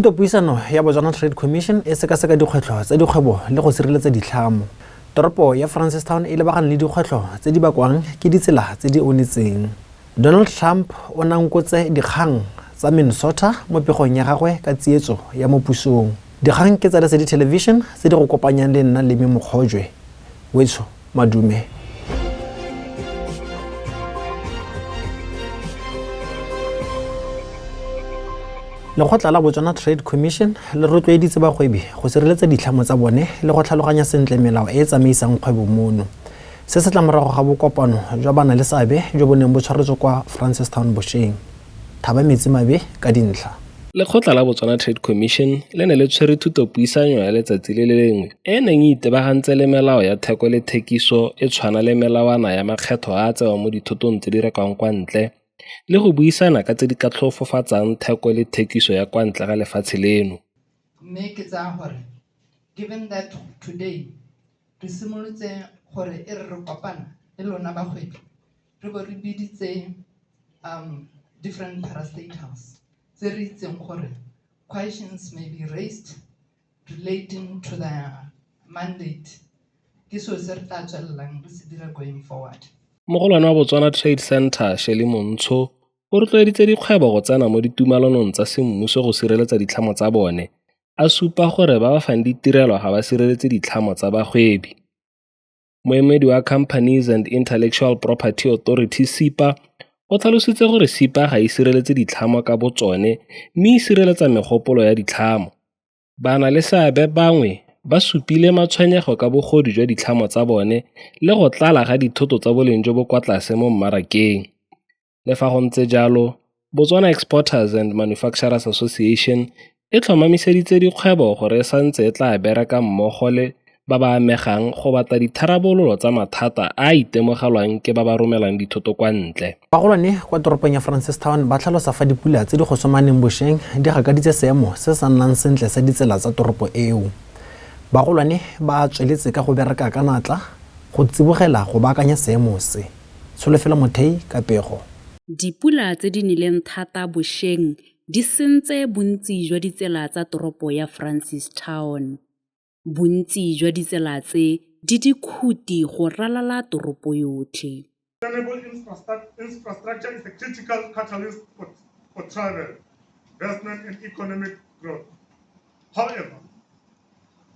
Puisano ya Botswana Trade Commission e sekaseka dikgwetlho tsa dikgwebo le go sireletsa ditlhamo. Toropo ya Francistown e lebagane le dikgwetlho tse di bakwang ke ditsela tse di onetseng. Donald Trump o nankotse dikgang tsa Minnesota mo pegong ya gagwe ka tsietso ya mo pusong. Dikgang ke tsa Lesedi Television tse di go kopanyang le nna Lemi Mokgojwe. Wetso madume. Lekgotla la Botswana Trade Commission le rotloeditse bagwebi go sireletsa ditlhamo tsa bone le go tlhaloganya sentle melao e e tsamaisang kgwebo mono. Se se tla morago ga bokopano jwa bana le seabe jo bo neng bo tshwaretswe kwa Francistown Bosheng. Thaba Metsi Mabe ka dintlha. Lekgotla la Botswana Trade Commission le ne le tshwere thutopuisanyo ya letsatsi le lengwe e neng e itebagantse le melao ya theko le thekiso e tshwana le melawana ya makgetho a tsewang mo dithotong tse di rekwang kwa ntle le go buisana ka tse di ka tlhofofatsang theko le thekiso ya kwa ntle ga lefatshe leno. Mme ke tsa gore given that today re simolotse gore e re kopana le lona bagwebi re bo re biditse different parastatals tse re itseng gore questions may be raised relating to the mandate ke so se re tla tswelelang re se dira going forward. Mogolwane wa Botswana Trade Center Shelly Montsho o rotloeditse dikgwebo go tsena mo ditumelanong tsa semmuso go sireletsa ditlhamo tsa bone, a supa gore ba ba fang ditirelo ga ba sireletse ditlhamo tsa bagwebi. Moemedi wa Companies and Intellectual Property Authority SIPA o tlhalositse gore SIPA ga e sireletse ditlhamo ka botsone mme e sireletsa megopolo ya ditlhamo. Bana le seabe bangwe ba supile matshwenyego ka bogodi jwa ditlhamo tsa bone le go tlala ga dithoto tsa boleng jo bo kwa tlase mo mmarakeng. Le fa go ntse jalo, Botswana Exporters and Manufacturers Association e tlhomamiseditse dikgwebo gore e santse e tla bereka mmogo le ba ba amegang go batla ditharabololo tsa mathata a itemogelwang ke ba ba romelang dithoto kwa ntle. Bagolwane kwa toropong ya Francistown ba tlhalosa fa dipula tse di go somaneng Bosheng di gakaditse seemo se sa nnang sentle sa ditsela tsa toropo eo. Bagolwane ba tsweletse ka go bereka ka natla go tsibogela go baakanya seemo se. Tsholofelo Mothei ka pego. Dipula tse di nileng thata Bosheng di sentse bontsi jwa ditsela tsa toropo ya Francistown. Bontsi jwa ditsela tse di dikhuti go ralala toropo yotlhe. Sustainable infrastructure is a critical catalyst for travel, investment and economic growth. However,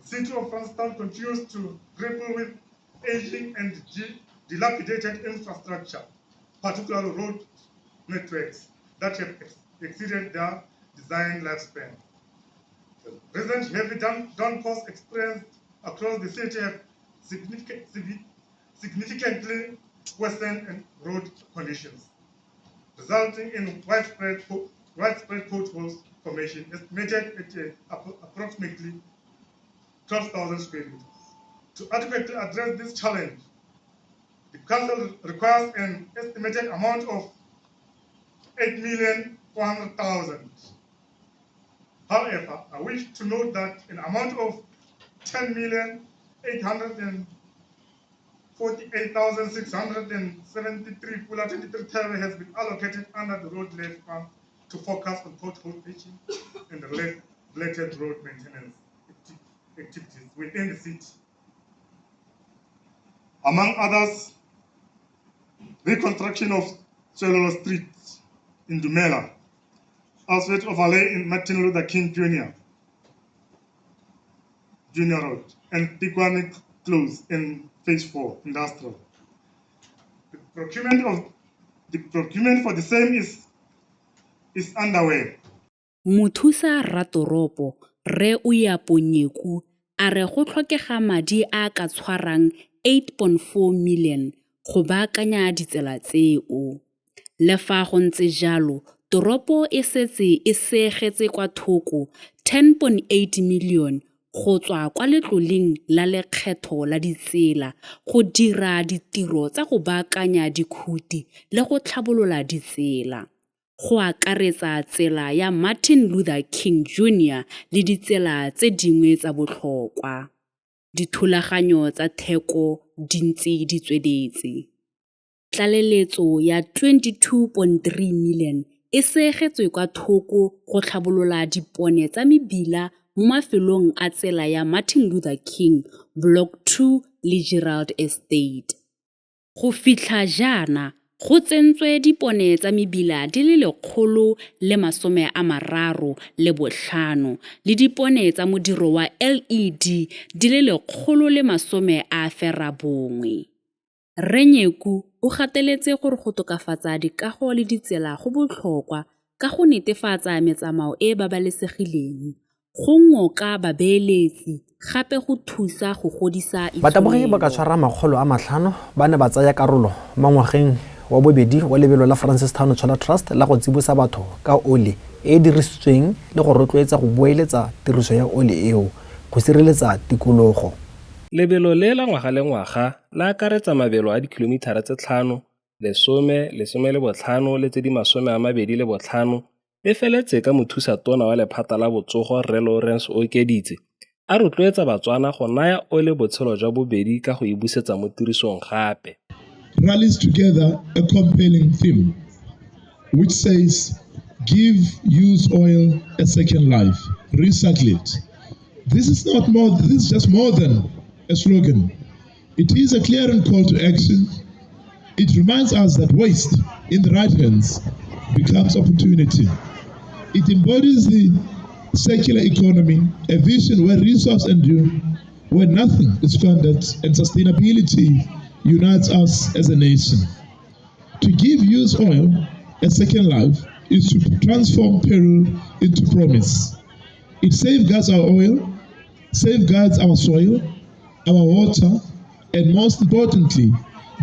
the city of Francistown continues to grapple with aging and dilapidated infrastructure, particularly road networks that have exceeded their design lifespan. The recent heavy downpours experienced across the city have significantly worsened road conditions, resulting in widespread potholes formation, estimated at approximately 12,000 square meters. To adequately address this challenge, the Council requires an estimated amount of $8,400,000. However, I wish to note that an amount of $10,848,673 Pula 23 Thebe has been allocated under the Road Levy Fund to focus on pothole patching and related road maintenance activities within the city. Among others, reconstruction of Cellular Street in Dumela, asphalt overlay in Martin Luther King Jr. Road, and Tikwane Close in Phase 4 Industrial. The procurement for the same is underway. Mothusa Ratoropo Re Uyaponyeku a re go tlhokega madi a ka tshwarang 8.4 million go baakanya ditsela tseo. Le fa go ntse jalo, toropo e setse e segetse kwa thoko 10.8 million go tswa kwa letloleng la lekgetho la ditsela go dira ditiro tsa go baakanya dikhuti le go tlhabolola ditsela. Go akaretsa tsela ya Martin Luther King Jr. le ditsela tse dingwe tsa botlhokwa. Dithulaganyo tsa theko dintsi di tsweletse. Tlaleletso ya 22.3 million e segetswe kwa thoko go tlhabolola dipone tsa mebila mo mafelong a tsela ya Martin Luther King, Block 2 le Gerald Estate. Go fitlha jaana, go tsentswe dipone tsa mebila di le 135 le dipone tsa modiro wa LED di le 111. Rre Nyeku o gateletse gore go tokafatsa dikago le ditsela go botlhokwa ka go netefatsa metsamao e babalesegileng, go ngoka babeeletsi gape go thusa go godisa itsholelo. Batabogi ba ka tshwara 500 ba ne ba tsaya karolo mo ngwageng wa bobedi wa lebelo la Francistown Solar Trust la go tsibosa batho ka oli e dirisitsweng le go rotloetsa go boeletsa tiriso ya oli eo go sireletsa tikologo. Lebelo le la ngwaga le ngwaga la akaretsa mabelo a dikilomitara tse 5, 10, 15 le tse di 25 e feletse ka mothusatona wa lephata la botsogo Rre Lawrence Okeditse a rotloetsa batswana go naya ole botshelo jwa bobedi ka go e busetsa mo tirisong gape. Rallies together a compelling theme which says, give used oil a second life, recycle it. This is just more than a slogan. It is a clearing call to action. It reminds us that waste in the right hands becomes opportunity. It embodies the circular economy, a vision where resource endure, where nothing is squandered, and sustainability unites us as a nation. To give used oil a second life is to transform peril into promise. It safeguards our oil, safeguards our soil, our water, and most importantly,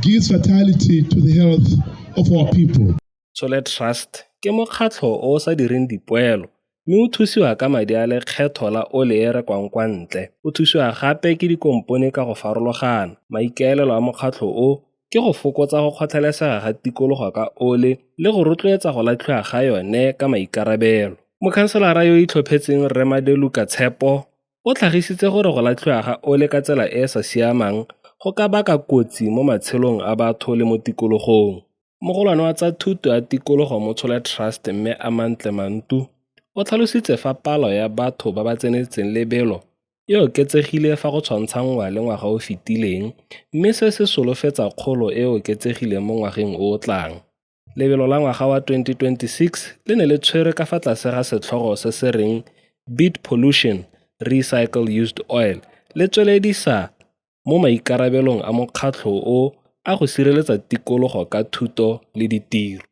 gives vitality to the health of our people. Solar Trust ke mokgatlho o sa direng dipoelo, mme o thusiwa ka madi a lekgetho la ole e rekwang kwa ntle. O thusiwa gape ke dikompone ka go farologana. Maikaelelo a mokgatlho o ke go fokotsa go kgotlhelesega ga tikologo ka ole le go rotloetsa go latlhiwa ga yone ka maikarabelo. Mokhanselara yo itlhophetseng Rre Madeluka Tshepo o tlhagisitse gore go latlhiwa ga ole ka tsela e sa siamang go ka baka kotsi mo matshelong a batho le mo tikologong. Mogolwane wa tsa thuto ya tikologo mo Solar Trust mme Amantle Mantu o tlhalositse fa palo ya batho ba ba tsenetseng lebelo e oketsegile fa go tshwantshangwa le ngwaga o fetileng, mme se se solofetsa kgolo e oketsegile mo ngwageng o tlang. Lebelo la ngwaga wa 2026 le ne le tshwere ka fa tlase ga setlhogo se se reng Beat Pollution, Recycle Used Oil le tsweledisa mo maikarabelong a mokgatlho o a go sireletsa tikologo ka thuto le ditiro.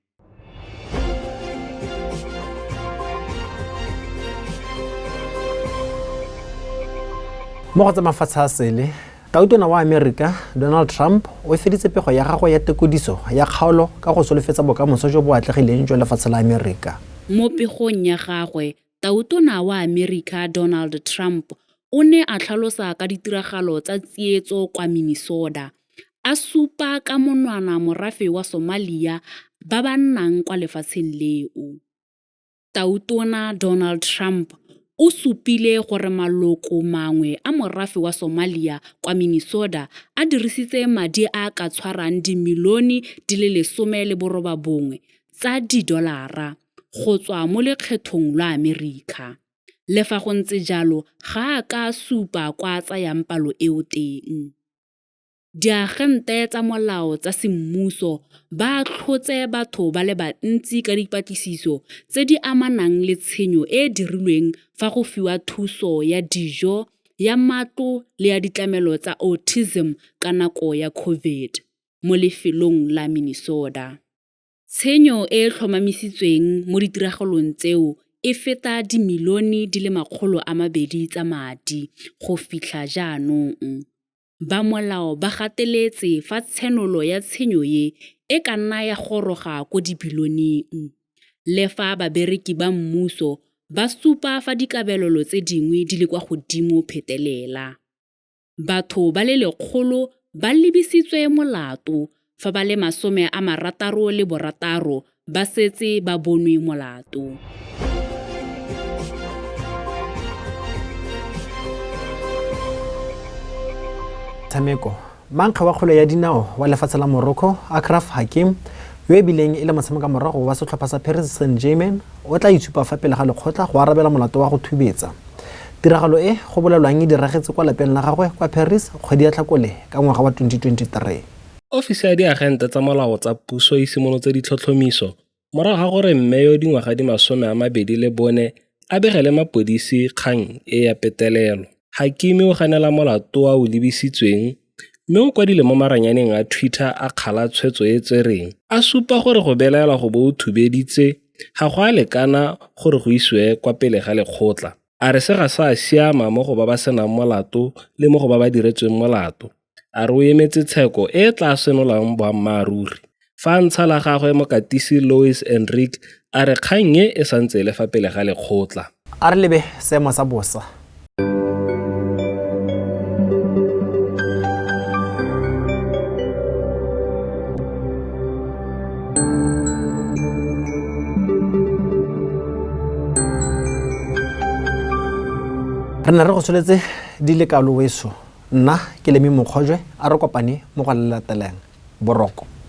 Mo go tsa mafatshe a sele, tautona wa Amerika Donald Trump o feditse pego ya gagwe ya tekodiso ya kgaolo ka go solofetsa bokamoso jo bo atlegileng jwa lefatshe la Amerika. Mo pegong ya gagwe, tautona wa Amerika Donald Trump o ne a tlhalosa ka ditiragalo tsa tsietso kwa Minnesota, a supa ka monwana morafe wa Somalia ba ba nnang kwa lefatsheng leo. Tautona Donald Trump o supile gore maloko mangwe a morafe wa Somalia kwa Minnesota a dirisitse madi a ka tshwarang dimilione di le 19 tsa didolara go tswa mo lekgethong la Amerika. Le fa go ntse jalo, ga a ka supa kwa tsayang palo eo teng. Diagente tsa molao tsa semmuso ba tlhotse batho ba le bantsi ka dipatlisiso tse di amanang le tshenyo e dirilweng fa go fiwa thuso ya dijo, ya matlo le ya ditlamelo tsa autism ka nako ya COVID mo lefelong la Minnesota. Tshenyo e tlhomamisitsweng mo ditiragalong tseo e feta dimilione di le 200 tsa madi go fitlha jaanong. Ba molao ba gateletse fa tshenolo ya tshenyo e ka nna ya goroga ko dibilioneng. Le fa babereki ba mmuso ba supa fa dikabelelo tse dingwe di le kwa godimo phetelela. Batho ba le 100 ba lebisitswe molato fa ba le 66 ba setse ba bonwe molato. Tshameko mankga wa kgolo ya dinao wa lefatshe la Morocco Achraf Hakimi yo e bileng e le motshamekamorago wa setlhopha sa Paris Saint-Germain o tla itshupa fa pele ga lekgotla go arabela molato wa go thubetsa. Tiragalo e go bolelwang e diragetse kwa lapeng la gagwe kwa Paris kgwedi ya Tlhakole ka ngwaga wa 2023. Ofisi ya diagente tsa molao tsa puso e simolotse ditlhotlhomiso morago ga gore mme yo dingwaga di 24 a begele mapodisi kgang e ya petelelo. Hakimi o ganela molato o lebisitsweng mme o kwadile mo maranyaneng a Twitter a kgala tshwetso e tsereng. A supa gore go belaela go bo o thubeditse ga go a lekana gore go isiwe kwa pele ga lekgotla. A re se ga sa siama mo go ba ba senang molato le mo go ba ba diretsweng molato. A re o emetse tsheko e tla senolang boammaaruri. Fa ntsha la gagwe mokatisi Louis Henrique a re kgang e santse le fa pele ga lekgotla. A re lebe seemo sa bosa. Re ne re go tsholetse di le kalo weso. Nna ke Lemi Mokgojwe a re kopane mo go latelang boroko.